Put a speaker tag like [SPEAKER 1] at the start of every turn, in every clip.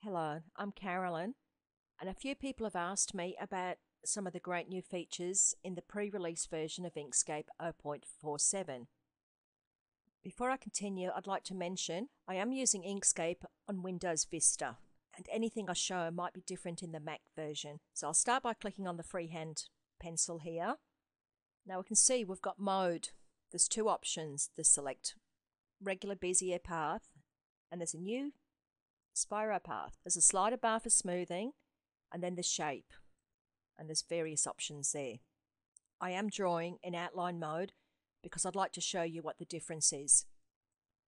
[SPEAKER 1] Hello, I'm Carolyn, and a few people have asked me about some of the great new features in the pre-release version of Inkscape 0.47. Before I continue, I'd like to mention I am using Inkscape on Windows Vista, and anything I show might be different in the Mac version. So I'll start by clicking on the freehand pencil here. Now we can see we've got mode. There's two options: the select regular Bezier path, and there's a new spiro path. There's a slider bar for smoothing, and then the shape, and there's various options there. I am drawing in outline mode because I'd like to show you what the difference is.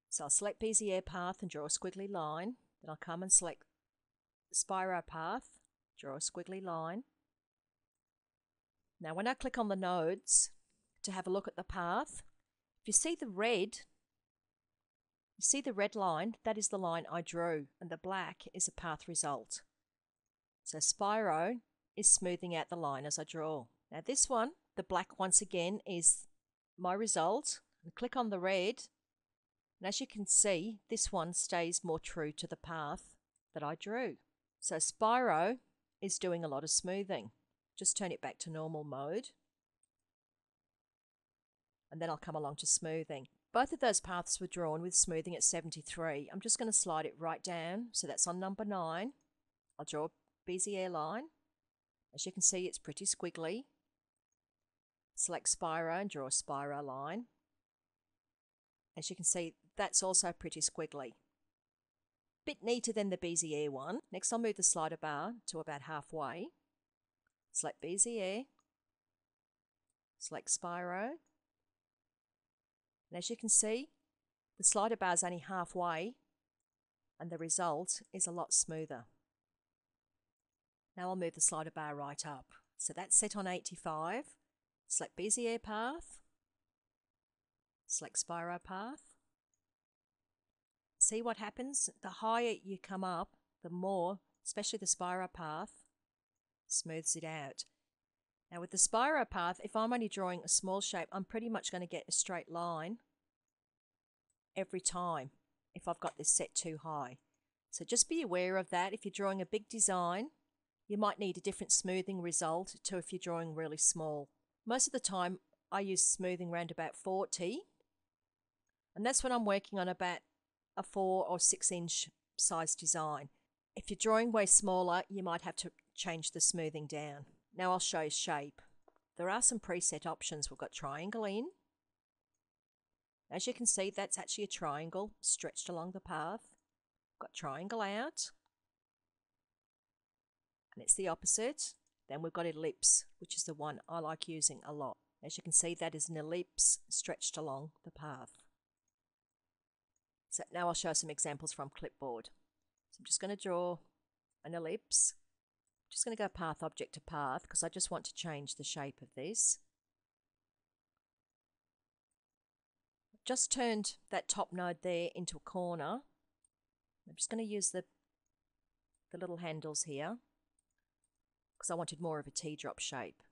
[SPEAKER 1] So I'll select Bezier path and draw a squiggly line. Then I'll come and select spiro path, draw a squiggly line. Now when I click on the nodes to have a look at the path, if you see the red, line, that is the line I drew, and the black is a path result. So spiro is smoothing out the line as I draw. Now this one, the black once again, is my result. And click on the red, and as you can see, this one stays more true to the path that I drew. So spiro is doing a lot of smoothing. Just turn it back to normal mode, and then I'll come along to smoothing. Both of those paths were drawn with smoothing at 73. I'm just going to slide it right down, so that's on number 9. I'll draw a Bezier line. As you can see, it's pretty squiggly. Select spiro and draw a spiro line. As you can see, that's also pretty squiggly. Bit neater than the Bezier one. Next, I'll move the slider bar to about halfway. Select Bezier. Select spiro. And as you can see, the slider bar is only halfway, and the result is a lot smoother. Now I'll move the slider bar right up. So that's set on 85. Select Bezier path. Select spiro path. See what happens? The higher you come up, the more, especially the spiro path, smooths it out. Now with the spiro path, if I'm only drawing a small shape, I'm pretty much going to get a straight line every time if I've got this set too high. So just be aware of that. If you're drawing a big design, you might need a different smoothing result to if you're drawing really small. Most of the time I use smoothing around about 40, and that's when I'm working on about a 4 or 6 inch size design. If you're drawing way smaller, you might have to change the smoothing down. Now I'll show you shape. There are some preset options. We've got triangle in. As you can see, that's actually a triangle stretched along the path. We've got triangle out, and it's the opposite. Then we've got ellipse, which is the one I like using a lot. As you can see, that is an ellipse stretched along the path. So now I'll show some examples from clipboard. So I'm just going to draw an ellipse. I'm just going to go path object to path because I just want to change the shape of this. I've just turned that top node there into a corner. I'm just going to use the little handles here because I wanted more of a teardrop shape.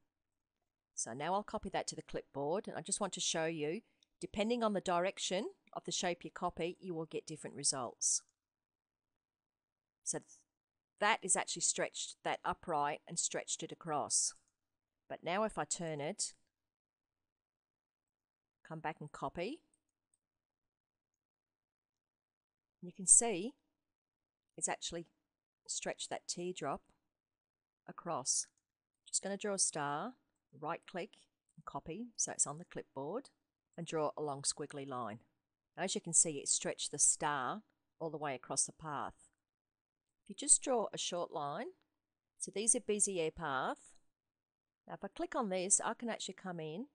[SPEAKER 1] So now I'll copy that to the clipboard, and I just want to show you, depending on the direction of the shape you copy, you will get different results. So that is actually stretched that upright and stretched it across. But now if I turn it, come back and copy, you can see it's actually stretched that teardrop across. Just going to draw a star, right click and copy so it's on the clipboard, and draw a long squiggly line. Now, as you can see, it stretched the star all the way across the path. If you just draw a short line, so these are Bezier path. Now if I click on this, I can actually come in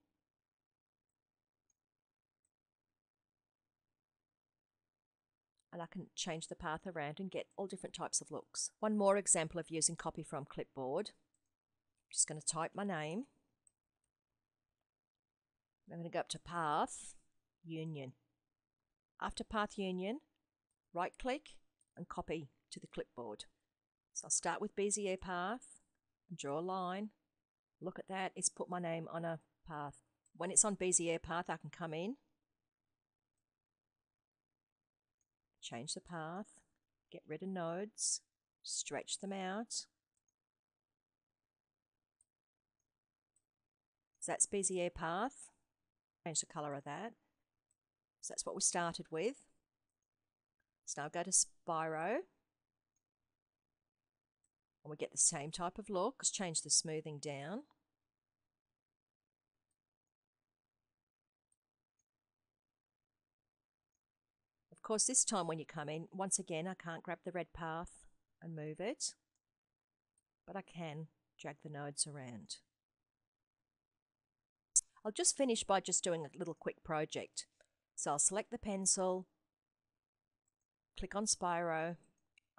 [SPEAKER 1] and I can change the path around and get all different types of looks. One more example of using copy from clipboard. I'm just going to type my name. I'm going to go up to Path, Union. After Path Union, right click and copy to the clipboard. So I'll start with Bezier path and draw a line. Look at that, it's put my name on a path. When it's on Bezier path, I can come in, change the path, get rid of nodes, stretch them out. So that's Bezier path. Change the colour of that. So that's what we started with. So now go to Spiro. And we get the same type of look. Let's change the smoothing down. Of course, this time when you come in, once again, I can't grab the red path and move it, but I can drag the nodes around. I'll just finish by just doing a little quick project. So I'll select the pencil, click on Spiro,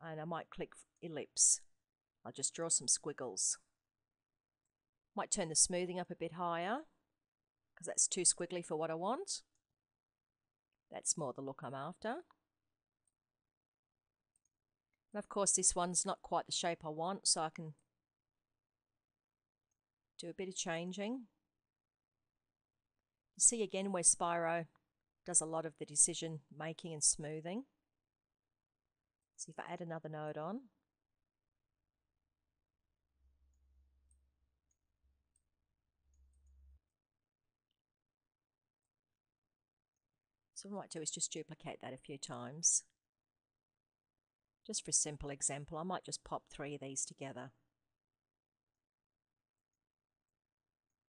[SPEAKER 1] and I might click ellipse. I'll just draw some squiggles. Might turn the smoothing up a bit higher because that's too squiggly for what I want. That's more the look I'm after. And of course this one's not quite the shape I want, so I can do a bit of changing. You see again where Spiro does a lot of the decision making and smoothing. See if I add another node on. So what I might do is just duplicate that a few times. Just for a simple example, I might just pop 3 of these together.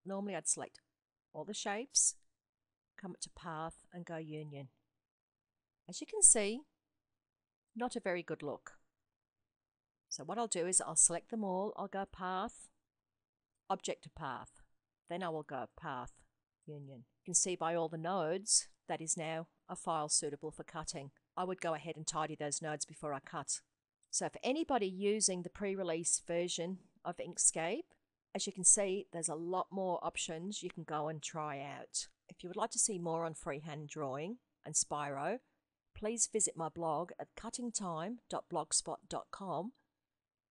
[SPEAKER 1] Normally I'd select all the shapes, come up to path and go union. As you can see, not a very good look. So what I'll do is I'll select them all, I'll go path, object to path, then I will go path, union. You can see by all the nodes that is now a file suitable for cutting. I would go ahead and tidy those nodes before I cut. So for anybody using the pre-release version of Inkscape, as you can see, there's a lot more options you can go and try out. If you would like to see more on freehand drawing and Spiro, please visit my blog at cuttingtime.blogspot.com